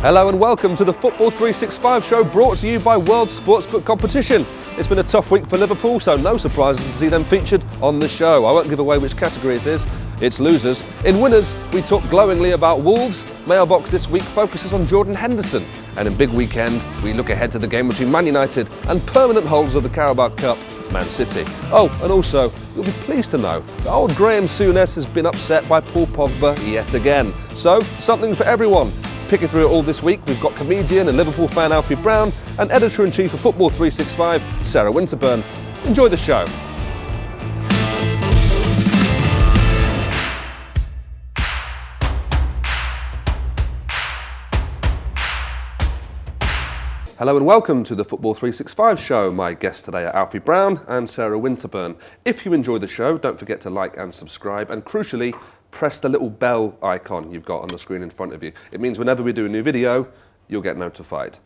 Hello and welcome to the Football365 show, brought to you by World Sportsbook Competition. It's been a tough week for Liverpool, so no surprises to see them featured on the show. I won't give away which category it is, it's losers. In winners, we talk glowingly about Wolves. Mailbox this week focuses on Jordan Henderson. And in Big Weekend, we look ahead to the game between Man United and permanent holders of the Carabao Cup, Man City. Oh, and also, you'll be pleased to know that old Graeme Souness has been upset by Paul Pogba yet again. So, something for everyone. Picking through it all this week, we've got comedian and Liverpool fan Alfie Brown and editor-in-chief of Football365, Sarah Winterburn. Enjoy the show. Hello and welcome to the Football365 show. My guests today are Alfie Brown and Sarah Winterburn. If you enjoy the show, don't forget to like and subscribe, and crucially, press the little bell icon you've got on the screen in front of you. It means whenever we do a new video, you'll get notified.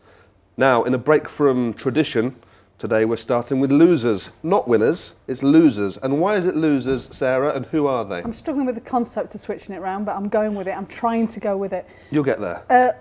Now, in a break from tradition, today we're starting with losers, not winners, it's losers. And why is it losers, Sarah, and who are they? I'm struggling with the concept of switching it around, but I'm going with it. I'm trying to go with it. You'll get there.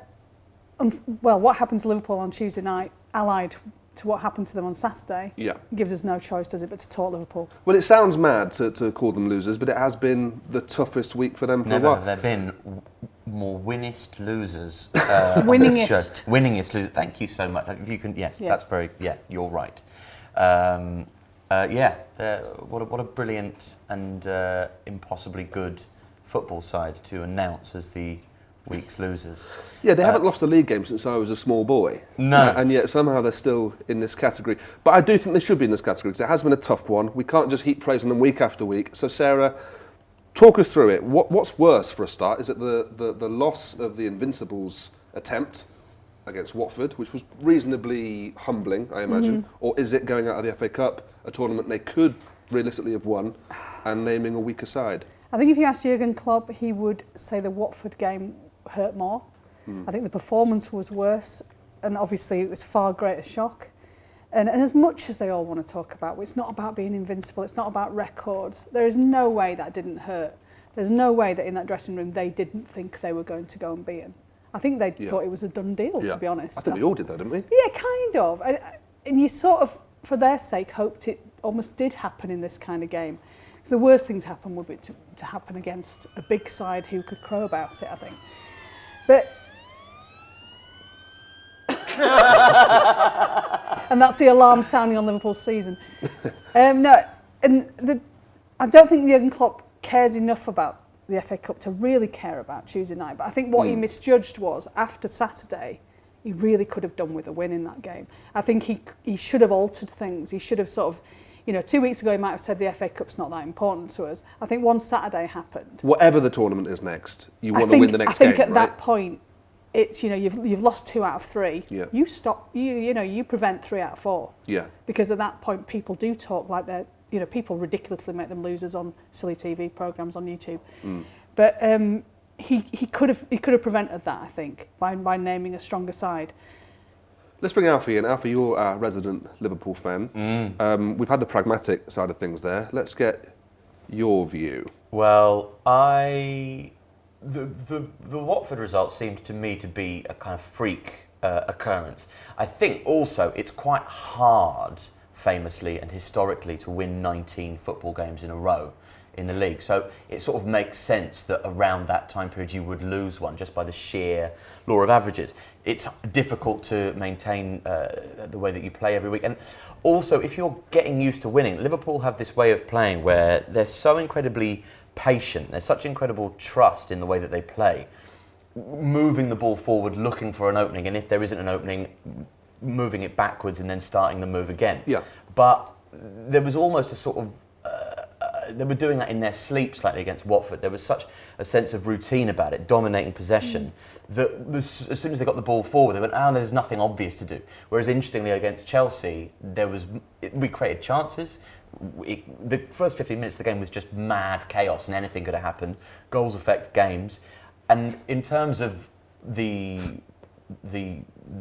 Well, what happened to Liverpool on Tuesday night, allied to what happened to them on Saturday, gives us no choice, does it, but to talk Liverpool. Well, it sounds mad to call them losers, but it has been the toughest week for them for a while. Never have there been more winnest losers. Winningest losers. Thank you so much. If you can, that's very, you're right. What a brilliant and impossibly good football side to announce as the week's losers. Yeah, they haven't lost a league game since I was a small boy. No. And yet somehow they're still in this category. But I do think they should be in this category because it has been a tough one. We can't just heap praise on them week after week. So Sarah, talk us through it. What's worse for a start? Is it the loss of the Invincibles attempt against Watford, which was reasonably humbling, I imagine? Or is it going out of the FA Cup, a tournament they could realistically have won, and naming a weaker side? I think if you asked Jurgen Klopp, he would say the Watford game hurt more. I think the performance was worse, and obviously it was far greater shock. And as much as they all want to talk about, it's not about being invincible, it's not about records. There is no way that didn't hurt. There's no way that in that dressing room they didn't think they were going to go unbeaten. I think they thought it was a done deal, to be honest. I think we all did that, didn't we? Yeah, kind of. And you sort of, for their sake, hoped it almost did happen in this kind of game. Because the worst thing to happen would be to happen against a big side who could crow about it, I think. But and that's the alarm sounding on Liverpool's season. I don't think Jurgen Klopp cares enough about the FA Cup to really care about Tuesday night. But I think what he misjudged was, after Saturday, he really could have done with a win in that game. I think he should have altered things. He should have sort of, 2 weeks ago he might have said the FA Cup's not that important to us. I think once Saturday happened, whatever the tournament is next, you want to win the next game. I think at that point, it's you've lost 2 out of 3. Yeah. You stop. You prevent 3 out of 4. Yeah. Because at that point, people do talk like they're. People ridiculously make them losers on silly TV programs on YouTube. But he could have prevented that, I think, by naming a stronger side. Let's bring Alfie in. Alfie, you're our resident Liverpool fan. We've had the pragmatic side of things there. Let's get your view. Well, the Watford result seemed to me to be a kind of freak occurrence. I think also it's quite hard, famously and historically, to win 19 football games in a row in the league. So it sort of makes sense that around that time period you would lose one just by the sheer law of averages. It's difficult to maintain the way that you play every week. And also, if you're getting used to winning, Liverpool have this way of playing where they're so incredibly patient. There's such incredible trust in the way that they play. Moving the ball forward, looking for an opening, and if there isn't an opening, moving it backwards and then starting the move again. Yeah. But there was almost a sort of they were doing that in their sleep slightly against Watford. There was such a sense of routine about it, dominating possession, that as soon as they got the ball forward, they went, there's nothing obvious to do. Whereas interestingly, against Chelsea, we created chances. The first 15 minutes of the game was just mad chaos, and anything could have happened. Goals affect games. And in terms of the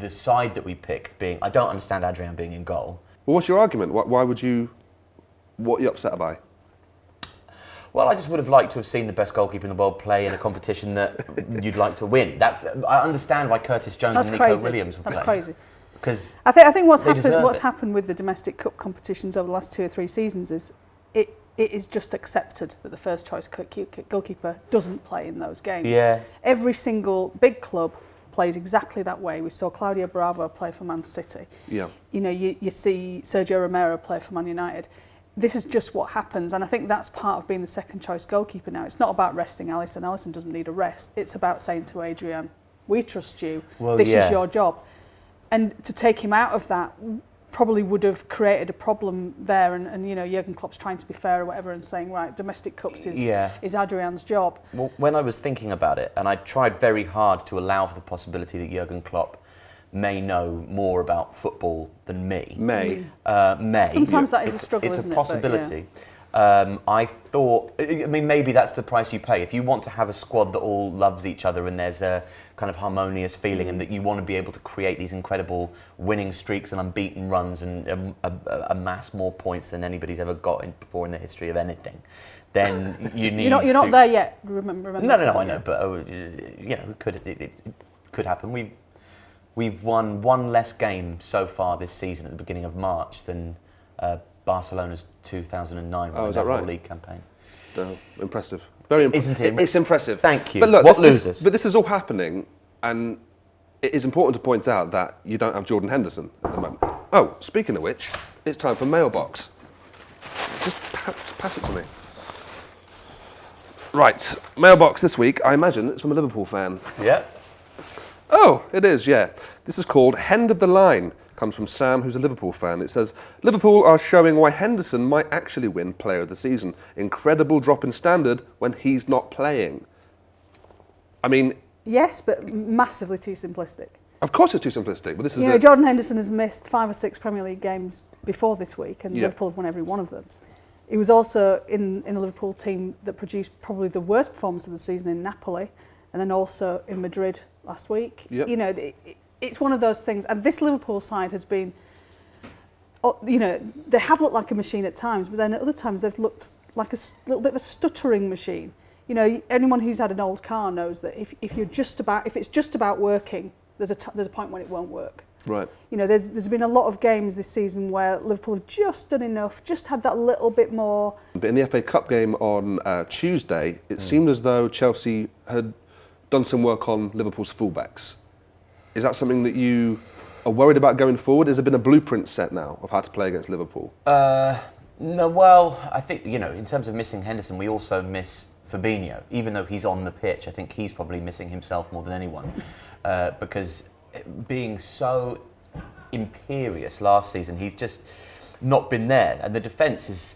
side that we picked being, I don't understand Adrian being in goal. Well, what's your argument? What are you upset by? Well, I just would have liked to have seen the best goalkeeper in the world play in a competition that you'd like to win. I understand why Curtis Jones and Nico Williams were playing. That's crazy. Because I think what's happened with the domestic cup competitions over the last 2 or 3 seasons is it is just accepted that the first choice goalkeeper doesn't play in those games. Yeah. Every single big club plays exactly that way. We saw Claudio Bravo play for Man City. Yeah. You know, you see Sergio Romero play for Man United. This is just what happens, and I think that's part of being the second choice goalkeeper now. It's not about resting Alisson. Alisson doesn't need a rest. It's about saying to Adrian, we trust you. This is your job. And to take him out of that probably would have created a problem there, and you know, Jurgen Klopp's trying to be fair or whatever and saying, right, domestic cups is Adrian's job. Well, when I was thinking about it, and I tried very hard to allow for the possibility that Jurgen Klopp may know more about football than me. May. Sometimes that is a struggle, it's isn't a possibility. It? But, yeah. I thought, I mean, maybe that's the price you pay. If you want to have a squad that all loves each other and there's a kind of harmonious feeling and that you want to be able to create these incredible winning streaks and unbeaten runs and amass more points than anybody's ever got before in the history of anything, then you need you're not there yet, remember No, I know, but you know, it could happen. We've won one less game so far this season at the beginning of March than Barcelona's 2009 whole league campaign. No, impressive. Very impressive. Isn't it? It's impressive. Thank you. But look, what losers? But this is all happening, and it is important to point out that you don't have Jordan Henderson at the moment. Oh, speaking of which, it's time for Mailbox. Just pass it to me. Right, Mailbox this week, I imagine it's from a Liverpool fan. Yeah. Oh, it is, yeah. This is called End of the Line. Comes from Sam, who's a Liverpool fan. It says, Liverpool are showing why Henderson might actually win Player of the Season. Incredible drop in standard when he's not playing. I mean... Yes, but massively too simplistic. Of course it's too simplistic, but this is... You know, Jordan Henderson has missed 5 or 6 Premier League games before this week, and Liverpool have won every one of them. He was also in the Liverpool team that produced probably the worst performance of the season in Napoli, and then also in Madrid last week. Yep. You know, it's one of those things. And this Liverpool side has been, you know, they have looked like a machine at times, but then at other times they've looked like a little bit of a stuttering machine. You know, anyone who's had an old car knows that if it's just about working, there's a point when it won't work. Right. You know, there's been a lot of games this season where Liverpool have just done enough, just had that little bit more. But in the FA Cup game on Tuesday, it seemed as though Chelsea had done some work on Liverpool's fullbacks. Is that something that you are worried about going forward? Has there been a blueprint set now of how to play against Liverpool? No, well, I think, you know, in terms of missing Henderson, we also miss Fabinho. Even though he's on the pitch, I think he's probably missing himself more than anyone. Because being so imperious last season, he's just not been there. And the defence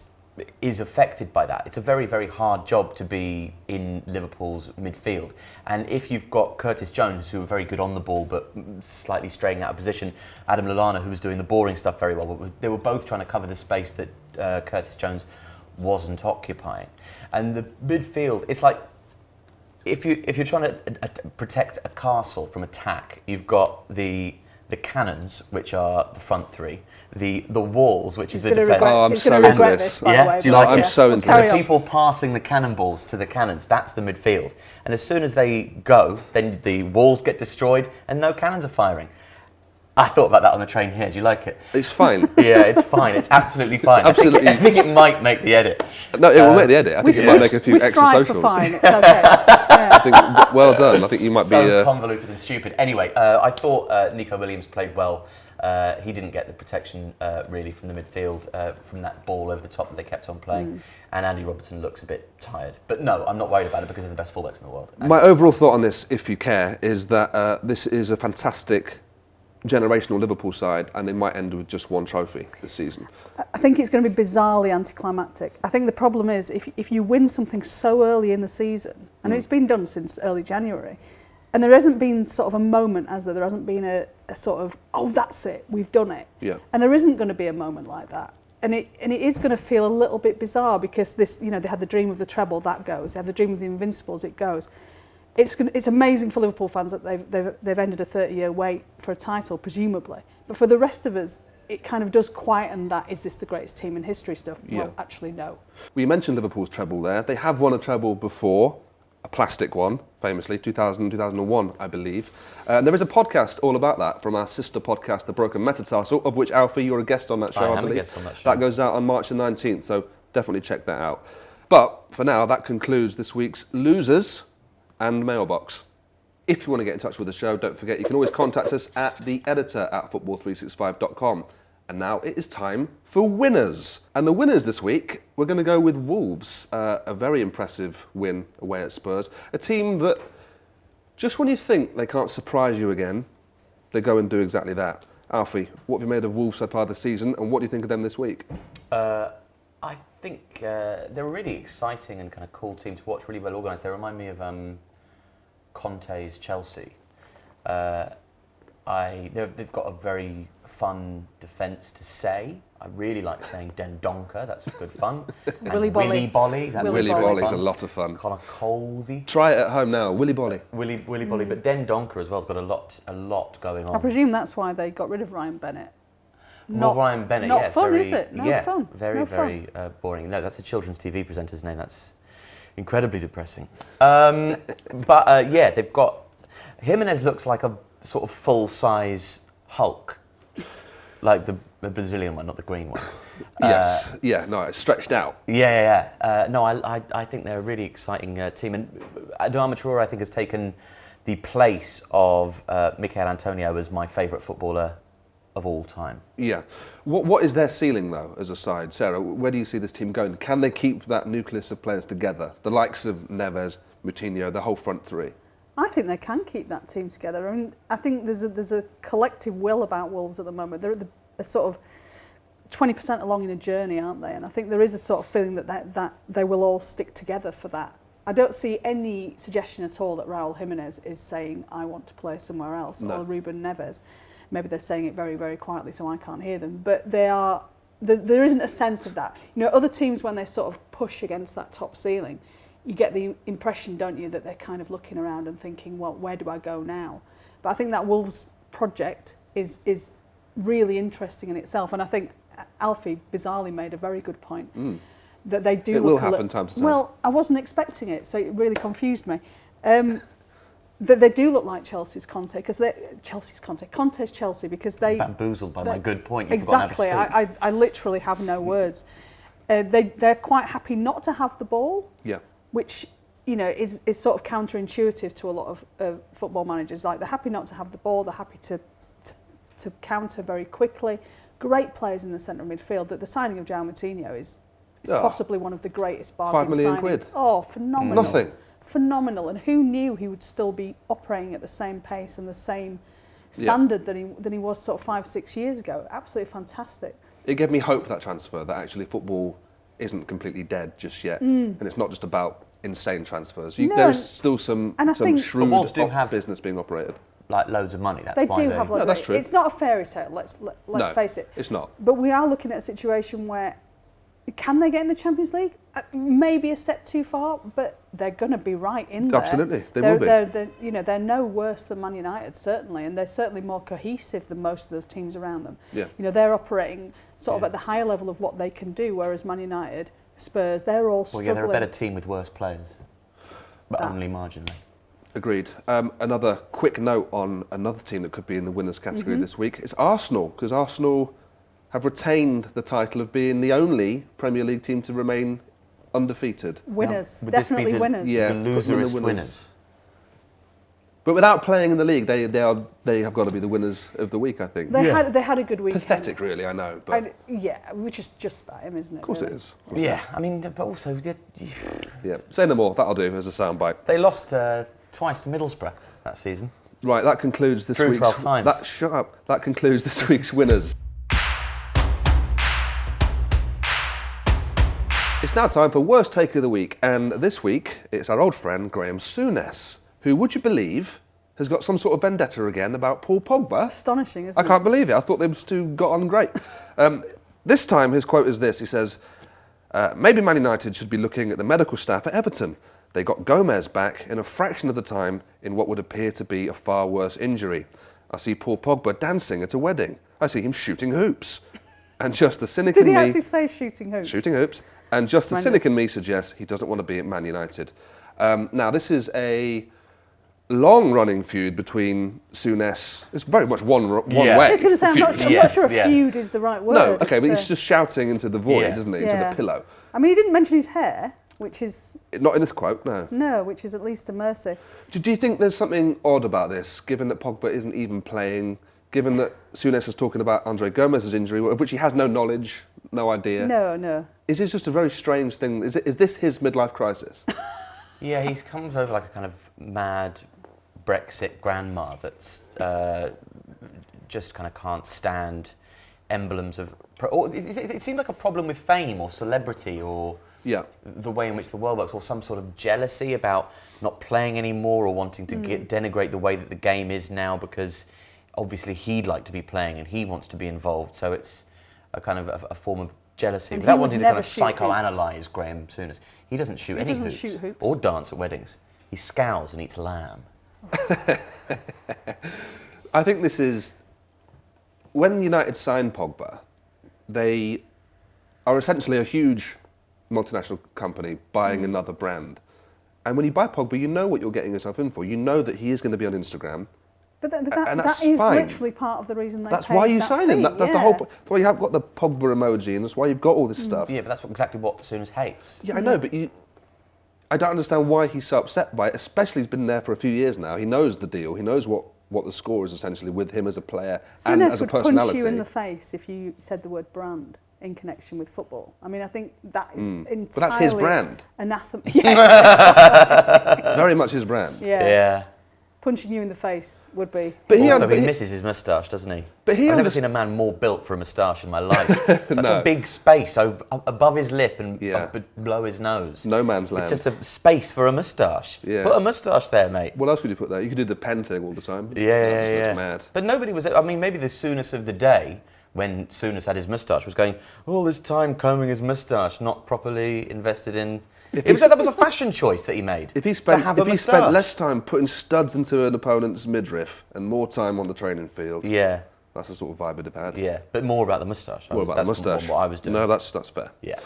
is affected by that. It's a very, very hard job to be in Liverpool's midfield. And if you've got Curtis Jones, who are very good on the ball, but slightly straying out of position, Adam Lallana, who was doing the boring stuff very well, but they were both trying to cover the space that Curtis Jones wasn't occupying. And the midfield, it's like, if you're trying to protect a castle from attack, you've got the cannons, which are the front three, the walls, which is the defence. Oh, I'm so into this. Yeah, do you like it? I'm so into this. The people passing the cannonballs to the cannons, that's the midfield. And as soon as they go, then the walls get destroyed and no cannons are firing. I thought about that on the train here. Do you like it? It's fine. Yeah, it's fine. It's absolutely fine. Absolutely. I think it might make the edit. No, it will make the edit. I think it might make a few extra socials. We strive for fine. It's okay. Yeah. I think, well done. I think you might so convoluted and stupid. Anyway, I thought Nico Williams played well. He didn't get the protection really from the midfield from that ball over the top that they kept on playing. And Andy Robertson looks a bit tired. But no, I'm not worried about it because they're the best fullbacks in the world. My overall thought on this, if you care, is that this is a fantastic generational Liverpool side, and they might end with just one trophy this season. I think it's going to be bizarrely anticlimactic. I think the problem is if you win something so early in the season, and it's been done since early January, and there hasn't been sort of a moment, as there hasn't been a sort of, oh, that's it, we've done it. Yeah. And there isn't going to be a moment like that. And it is going to feel a little bit bizarre because this, you know, they had the dream of the treble, that goes. They had the dream of the Invincibles, it goes. It's amazing for Liverpool fans that they've ended a 30-year wait for a title, presumably. But for the rest of us, it kind of does quieten that, is this the greatest team in history stuff? Yeah. Well, actually, no. Well, you mentioned Liverpool's treble there. They have won a treble before, a plastic one, famously, 2000, 2001, I believe. And there is a podcast all about that from our sister podcast, The Broken Metatarsal, of which, Alfie, you're a guest on that show, I believe. a guest on that show. That goes out on March the 19th, so definitely check that out. But for now, that concludes this week's Losers and Mailbox. If you want to get in touch with the show, don't forget you can always contact us at theeditor@football365.com. And now it is time for winners. And the winners this week, we're going to go with Wolves. A very impressive win away at Spurs. A team that, just when you think they can't surprise you again, they go and do exactly that. Alfie, what have you made of Wolves so far this season, and what do you think of them this week? I think they're a really exciting and kind of cool team to watch, really well organised. They remind me of Conte's Chelsea. They've got a very fun defence to say. I really like saying Dendoncker, that's good fun. Willy Bolly. Willy Bolly, that's Willy really Bolly's fun. a lot of fun. Kind of colsy. Try it at home now, Willy Bolly. Willy Bolly, but Dendoncker as well has got a lot going on. I presume that's why they got rid of Ryan Bennett. Well, Ryan Bennett, not yeah, fun, very, is it? No yeah, fun. Very, No very boring. No, that's a children's TV presenter's name. That's incredibly depressing. Yeah, they've got Jimenez looks like a sort of full-size Hulk, like the Brazilian one, not the green one. Yes, no, it's stretched out. No, I think they're a really exciting team, and Adama Traore, I think, has taken the place of Mikel Antonio as my favourite footballer of all time. Yeah. What is their ceiling, though, as a side? Sarah, where do you see this team going? Can they keep that nucleus of players together? The likes of Neves, Moutinho, the whole front three? I think they can keep that team together. I mean, I think there's a collective will about Wolves at the moment. They're at a sort of 20% along in a journey, aren't they? And I think there is a sort of feeling that they will all stick together for that. I don't see any suggestion at all that Raúl Jiménez is saying, I want to play somewhere else, or Ruben Neves. Maybe they're saying it very, very quietly, so I can't hear them. But there isn't a sense of that. You know, other teams, when they sort of push against that top ceiling, you get the impression, don't you, that they're kind of looking around and thinking, well, where do I go now? But I think that Wolves project is really interesting in itself. And I think Alfie bizarrely made a very good point. That they do. It will happen time to time. Well, I wasn't expecting it, so it really confused me. That they do look like Chelsea's Conte, because Conte's Chelsea, because they Bamboozled by my good point. You've exactly. forgotten how to speak. I literally have no words. They're quite happy not to have the ball. Yeah. Which, you know, is sort of counterintuitive to a lot of football managers. Like, they're happy not to have the ball. They're happy to counter very quickly. Great players in the centre of midfield. That the signing of João Moutinho is possibly one of the greatest bargain £5 million signings. Oh, phenomenal! Nothing. Phenomenal. And who knew he would still be operating at the same pace and the same standard that he was sort of 5-6 years ago? Absolutely fantastic. It gave me hope, that transfer, that actually football isn't completely dead just yet, and it's not just about insane transfers. There's still some shrewd business being operated. Like loads of money. That's They why do have loads of that's money. true. It's not a fairy tale. Let's face it. It's not. But we are looking at a situation where, can they get in the Champions League? Maybe a step too far, but they're going to be right in there. Absolutely, they will be. They're no worse than Man United, certainly, and they're certainly more cohesive than most of those teams around them. Yeah. You know, they're operating sort of at the higher level of what they can do, whereas Man United, Spurs, they're all struggling. Well, yeah, they're a better team with worse players, but only marginally. Agreed. Another quick note on another team that could be in the winners category this week. It's Arsenal, because Arsenal have retained the title of being the only Premier League team to remain undefeated. Winners, Would definitely this be winners. Yeah, the loserist winners. winners. But without playing in the league, they have got to be the winners of the week, I think. They had a good weekend. Pathetic, really, I know. But Which is just about him, isn't it? of course really? it is. Yeah, I mean, but also Say no more. That'll do as a soundbite. they lost twice to Middlesbrough that season. Right, that concludes this Drew week's. 12 times. Shut up. That concludes this week's winners. It's now time for Worst Take of the Week, and this week it's our old friend Graeme Souness, who, would you believe, has got some sort of vendetta again about Paul Pogba. Astonishing, isn't I can't believe it. I thought those two got on great. This time his quote is this. He says, maybe Man United should be looking at the medical staff at Everton. They got Gomez back in a fraction of the time in what would appear to be a far worse injury. I see Paul Pogba dancing at a wedding. I see him shooting hoops. And just the cynic in Did me... he actually say shooting hoops? Shooting hoops. And just the Tremendous. cynic in me suggests he doesn't want to be at Man United. Now, this is a long-running feud between Souness. It's very much one way. I was going to say, I'm not sure a Yeah. feud is the right word. No, okay, but It's, he's just shouting into the void, isn't he? Into the pillow. I mean, he didn't mention his hair, which is... Not in this quote, no. No, which is at least a mercy. Do you think there's something odd about this, given that Pogba isn't even playing, given that Souness is talking about Andre Gomez's injury, of which he has no knowledge, no idea? No. Is this just a very strange thing? Is this his midlife crisis? Yeah, he comes over like a kind of mad Brexit grandma that's just kind of can't stand emblems of... It seems like a problem with fame or celebrity or the way in which the world works, or some sort of jealousy about not playing anymore or wanting to denigrate the way that the game is now, because obviously he'd like to be playing and he wants to be involved. So it's a kind of a form of jealousy. And without wanting to kind of shoot hoops. psychoanalyse Graeme Souness. He doesn't shoot any hoops or dance at weddings. He scowls and eats lamb. I think this is... When United signed Pogba, they are essentially a huge multinational company buying another brand. And when you buy Pogba, you know what you're getting yourself in for. You know that he is going to be on Instagram. But that that's is fine. literally part of the reason they That's paid why you that sign him. fee, That's the whole point. That's why you have got the Pogba emoji, and that's why you've got all this stuff. Yeah, but that's exactly what Souness hates. Yeah, I know, but I don't understand why he's so upset by it, especially he's been there for a few years now. He knows the deal. He knows what the score is essentially with him as a player and as a would personality. punch you in the face if you said the word brand in connection with football. I mean, I think that is entirely... But that's his brand. Anathema. Yes. Very much his brand. Yeah. Punching you in the face would be... But He misses his moustache, doesn't he? But I've never seen a man more built for a moustache in my life. Such No. a big space above his lip and Yeah. below his nose. No man's land. It's just a space for a moustache. Yeah. Put a moustache there, mate. What else could you put there? You could do the pen thing all the time. Yeah. That's mad. But nobody was... I mean, maybe the Souness of the day, when Souness had his moustache, was going, all this time combing his moustache, not properly invested in... that was a fashion choice that he made. If he spent moustache. less time putting studs into an opponent's midriff and more time on the training field, Yeah. that's the sort of vibe it'd have had. Yeah, but more about the moustache. What about the moustache? What I was doing. No, that's fair. Yeah.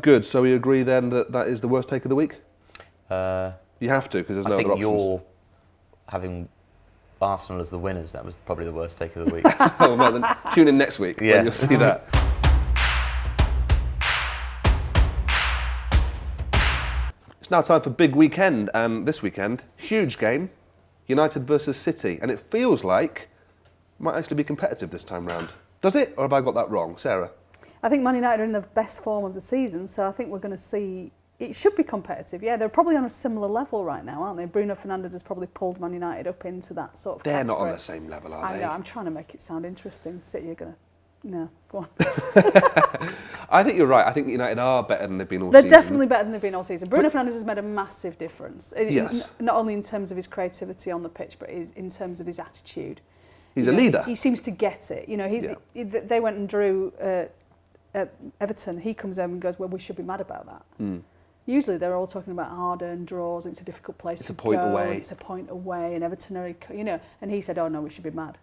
Good. So we agree then that is the worst take of the week. You have to, because there's no I think other options. you're having Arsenal as the winners. That was probably the worst take of the week. Oh, well, then tune in next week Yeah. when you'll see that. It's now time for big weekend, and this weekend, huge game, United versus City, and it feels like it might actually be competitive this time round. Does it, or have I got that wrong, Sarah? I think Man United are in the best form of the season, so I think we're going to see... It should be competitive, yeah. They're probably on a similar level right now, aren't they? Bruno Fernandes has probably pulled Man United up into that sort of They're not on category. the same level, are I they? know, I'm trying to make it sound interesting. City are going to... No, go on. I think you're right. I think United are better than they've been all They're season. definitely better than they've been all season. Bruno Fernandes has made a massive difference. Yes. Not only in terms of his creativity on the pitch, but in terms of his attitude. He's a leader. He seems to get it. You know, they went and drew at Everton. He comes over and goes, well, we should be mad about that. Usually they're all talking about hard-earned draws. It's a difficult place to go. It's a point away. It's a point away. And Everton are, you know, and he said, oh no, we should be mad.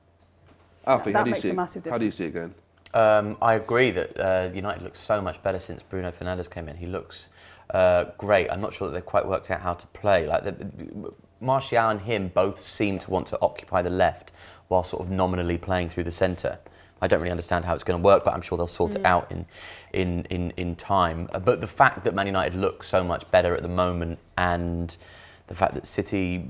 Alfie, That how do you makes see a it? massive How do you difference. see it going? I agree that United looks so much better since Bruno Fernandes came in. He looks great. I'm not sure that they've quite worked out how to play. Martial and him both seem to want to occupy the left while sort of nominally playing through the centre. I don't really understand how it's going to work, but I'm sure they'll sort it out in time. But the fact that Man United look so much better at the moment, and the fact that City,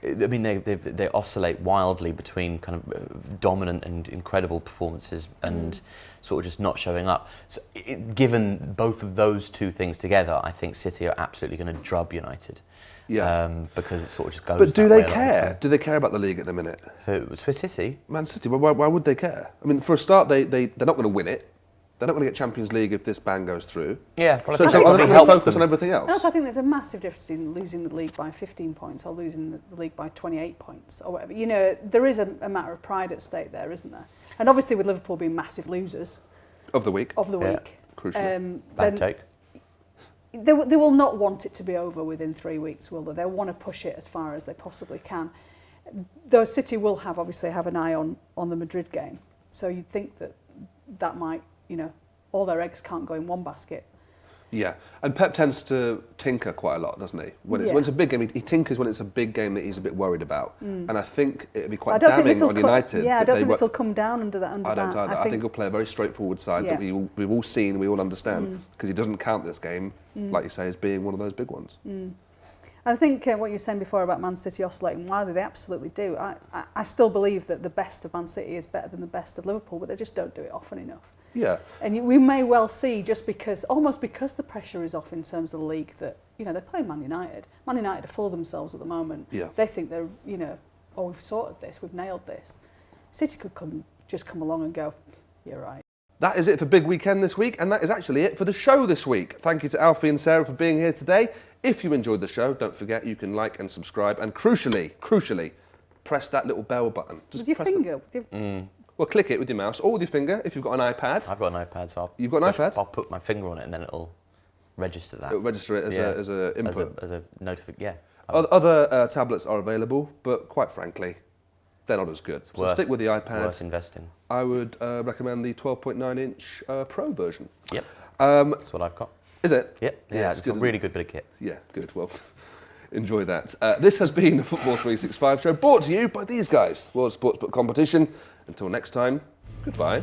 I mean, they oscillate wildly between kind of dominant and incredible performances and sort of just not showing up. So, given both of those two things together, I think City are absolutely going to drub United. Yeah. Because it sort of just goes. But do that they way a lot of the care? time. Do they care about the league at the minute? Who? Swiss City? Man City, why would they care? I mean, for a start, they're not going to win it. They're not going to get Champions League if this ban goes through. Yeah, well, So I think are it they probably going to helps focus them. on everything else? And also, I think there's a massive difference in losing the league by 15 points or losing the league by 28 points or whatever. You know, there is a matter of pride at stake there, isn't there? And obviously, with Liverpool being massive losers Of the week. Yeah. Crucially. Bad take. They will not want it to be over within 3 weeks, will they? They'll want to push it as far as they possibly can. Though City will obviously have an eye on the Madrid game. So you'd think that might, all their eggs can't go in one basket. Yeah, and Pep tends to tinker quite a lot, doesn't he? When it's a big game, he tinkers when it's a big game that he's a bit worried about. And I think it'd be quite damning on United. Yeah, I don't think this will come down under that. I don't either. I think he'll play a very straightforward side that we've all seen, we all understand, because he doesn't count this game, like you say, as being one of those big ones. And I think what you were saying before about Man City oscillating wildly, they absolutely do. I still believe that the best of Man City is better than the best of Liverpool, but they just don't do it often enough. Yeah. And we may well see, just because the pressure is off in terms of the league, that, they're playing Man United. Man United are full of themselves at the moment. Yeah. They think they're, we've sorted this, we've nailed this. City could just come along and go, you're right. That is it for Big Weekend this week, and that is actually it for the show this week. Thank you to Alfie and Sarah for being here today. If you enjoyed the show, don't forget you can like and subscribe, and crucially, press that little bell button. With your finger. Well, click it with your mouse or with your finger if you've got an iPad. I've got an iPad, so You've got an iPad? I'll put my finger on it and then it'll register that. It'll register it as a input. As a notification, yeah. Other tablets are available, but quite frankly, they're not as good. So stick with the iPad. Worth investing. I would recommend the 12.9-inch Pro version. Yep. That's what I've got. Is it? Yep. Yeah, it's a really good bit of kit. Yeah, good. Well, enjoy that. This has been the Football 365 show, brought to you by these guys, World Sportsbook Competition. Until next time, goodbye.